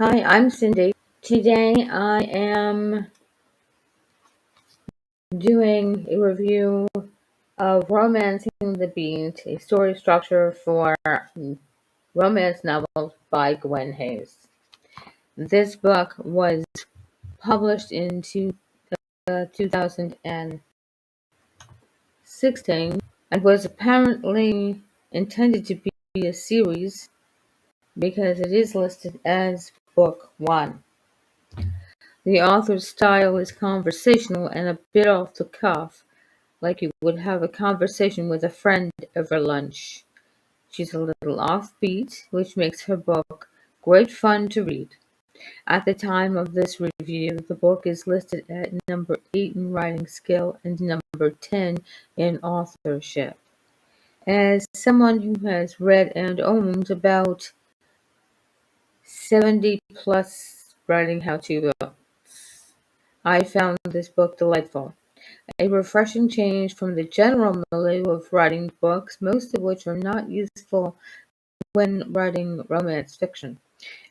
Hi, I'm Cyndi. Today I am doing a review of Romancing the Beat, a story structure for romance novels by Gwen. This book was published in 2016 and was apparently intended to be a series because it is listed as book one. The author's style is conversational and a bit off the cuff, like you would have a conversation with a friend over lunch. She's a little offbeat, which makes her book great fun to read. At the time of this review, the book is listed at number 8 in writing skill and number 10 in authorship. As someone who has read and owned about 70 plus writing how-to books, I found this book delightful. A refreshing change from the general milieu of writing books, most of which are not useful when writing romance fiction.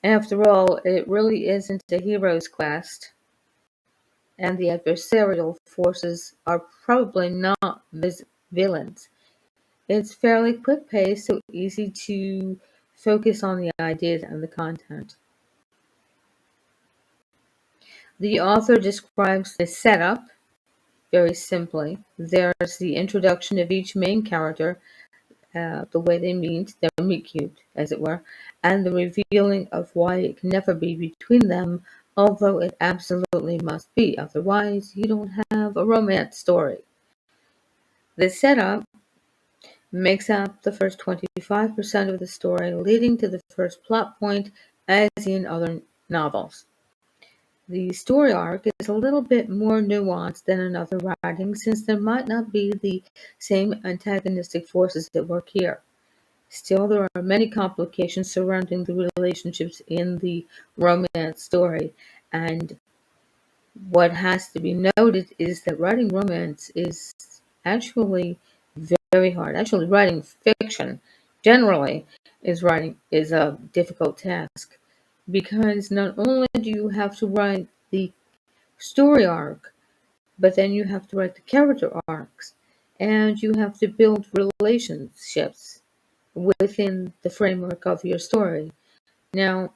After all, it really isn't a hero's quest, and the adversarial forces are probably not villains. It's fairly quick-paced, so easy to focus on the ideas and the content. The author describes the setup very simply. There's the introduction of each main character, the way they meet, their meet cute, as it were, and the revealing of why it can never be between them, although it absolutely must be. Otherwise, you don't have a romance story. The setup makes up the first 25% of the story, leading to the first plot point, as in other novels. The story arc is a little bit more nuanced than in other writings, since there might not be the same antagonistic forces at work here. Still, there are many complications surrounding the relationships in the romance story, and what has to be noted is that writing romance is actually very hard. Actually, writing fiction generally is a difficult task because not only do you have to write the story arc, but then you have to write the character arcs, and you have to build relationships within the framework of your story. Now,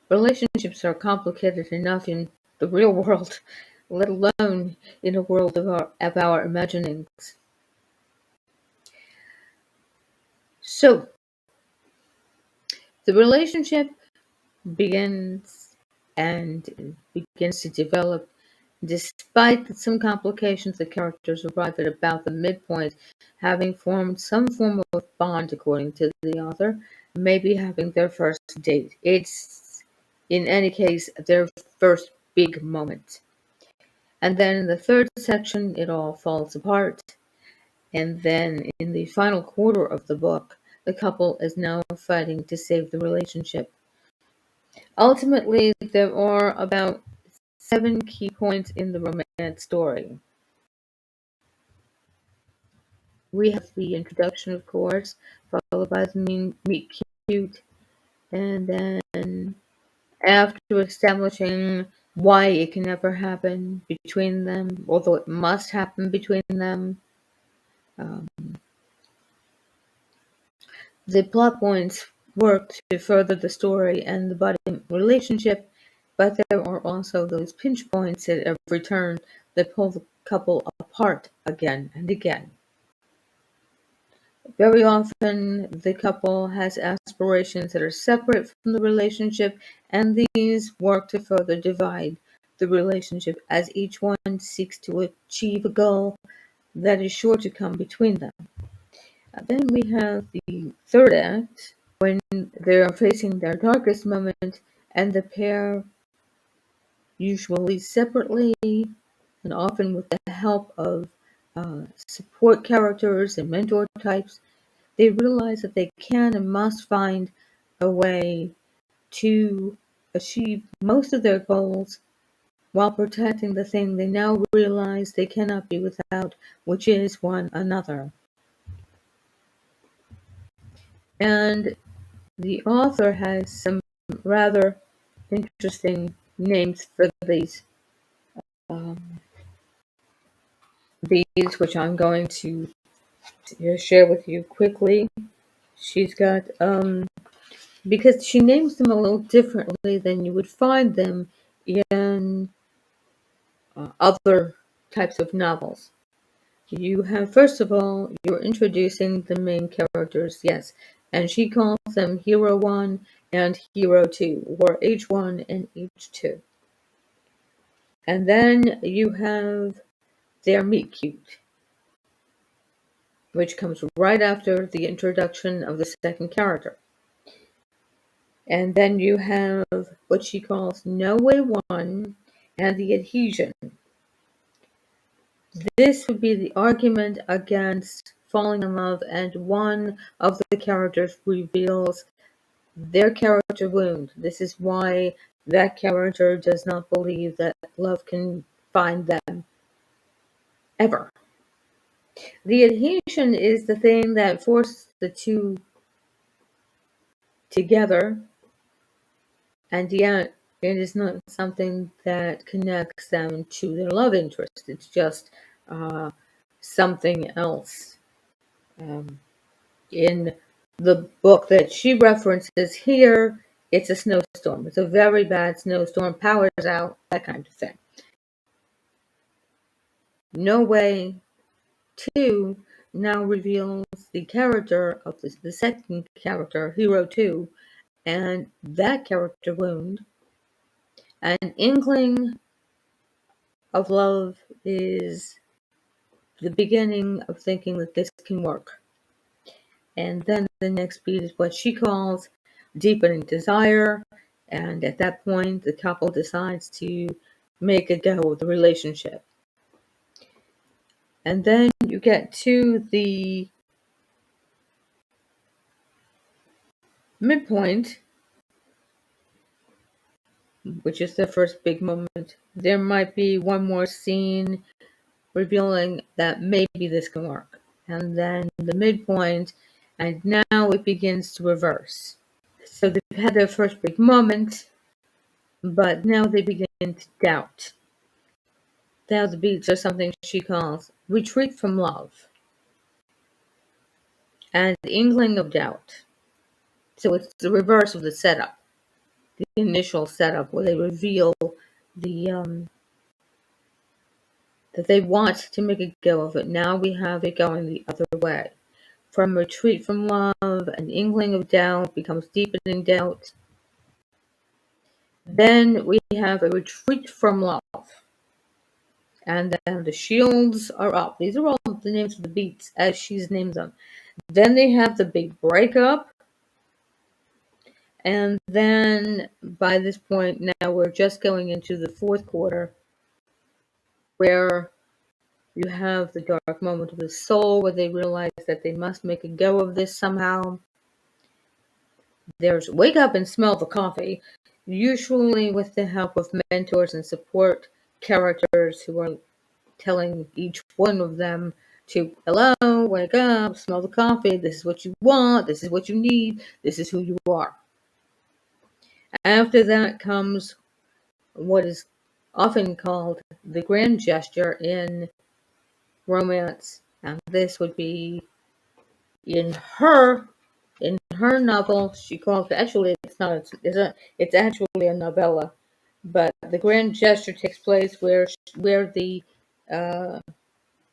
relationships are complicated enough in the real world, let alone in a world of our imaginings. So, the relationship begins and begins to develop. Despite some complications, the characters arrive at about the midpoint, having formed some form of bond, according to the author, maybe having their first date. It's, in any case, their first big moment. And then in the third section, it all falls apart. And then in the final quarter of the book, the couple is now fighting to save the relationship. Ultimately, there are about 7 key points in the romance story. We have the introduction, of course, followed by the meet cute, and then after establishing why it can never happen between them, although it must happen between them, um, the plot points work to further the story and the budding relationship, but there are also those pinch points at every turn that pull the couple apart again and again. Very often, the couple has aspirations that are separate from the relationship, and these work to further divide the relationship as each one seeks to achieve a goal that is sure to come between them. Then we have the third act, when they are facing their darkest moment, and the pair, usually separately and often with the help of support characters and mentor types, they realize that they can and must find a way to achieve most of their goals while protecting the thing they now realize they cannot be without, which is one another. And The author has some rather interesting names for um, these, which I'm going to share with you quickly. She's got, because she names them a little differently than you would find them in other types of novels. You have, first of all, you're introducing the main characters, yes, and she calls them Hero 1 and Hero 2, or H1 and H2. And then you have their meet cute, which comes right after the introduction of the second character. And then you have what she calls No Way 1 and the adhesion. This would be the argument against falling in love, and one of the characters reveals their character wound. This is why that character does not believe that love can find them ever. The adhesion is the thing that forces the two together, and yet it is not something that connects them to their love interest. It's just something else. In the book that she references here, it's a snowstorm. It's a very bad snowstorm, power's out, that kind of thing. No Way 2 now reveals the character of the second character, Hero 2, and that character wound. An inkling of love is the beginning of thinking that this can work. And then the next beat is what she calls Deepening Desire. And at that point, the couple decides to make a go of the relationship. And then you get to the midpoint, which is the first big moment. There might be one more scene revealing that maybe this can work. And then the midpoint, and now it begins to reverse. So they've had their first big moment, but now they begin to doubt. Now the beats are something she calls retreat from love and inkling of doubt. So it's the reverse of the setup, the initial setup where they reveal the that they want to make a go of it. Now we have it going the other way. From retreat from love, an inkling of doubt becomes deepening doubt. Then we have a retreat from love. And then the shields are up. These are all the names of the beats as she's named them. Then they have the big breakup. And then by this point now we're just going into the fourth quarter where you have the dark moment of the soul where they realize that they must make a go of this somehow. There's wake up and smell the coffee, usually with the help of mentors and support characters who are telling each one of them to, hello, wake up, smell the coffee, this is what you want, this is what you need, this is who you are. After that comes what is often called the grand gesture in romance, and this would be in her novel. She calls it, actually it's not, it's actually a novella, but the grand gesture takes place where the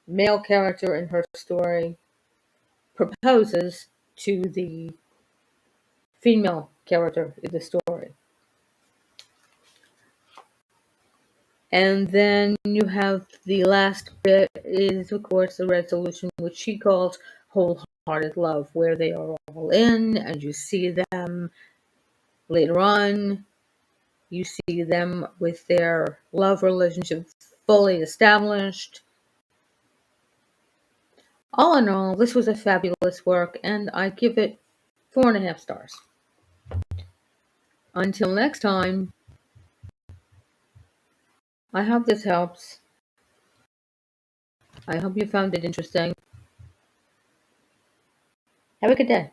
male character in her story proposes to the female character in the story. And then you have the last bit is, of course, the resolution, which she calls wholehearted love, where they are all in, and you see them later on. You see them with their love relationship fully established. All in all, this was a fabulous work, and I give it 4.5 stars. Until next time, I hope this helps. I hope you found it interesting. Have a good day.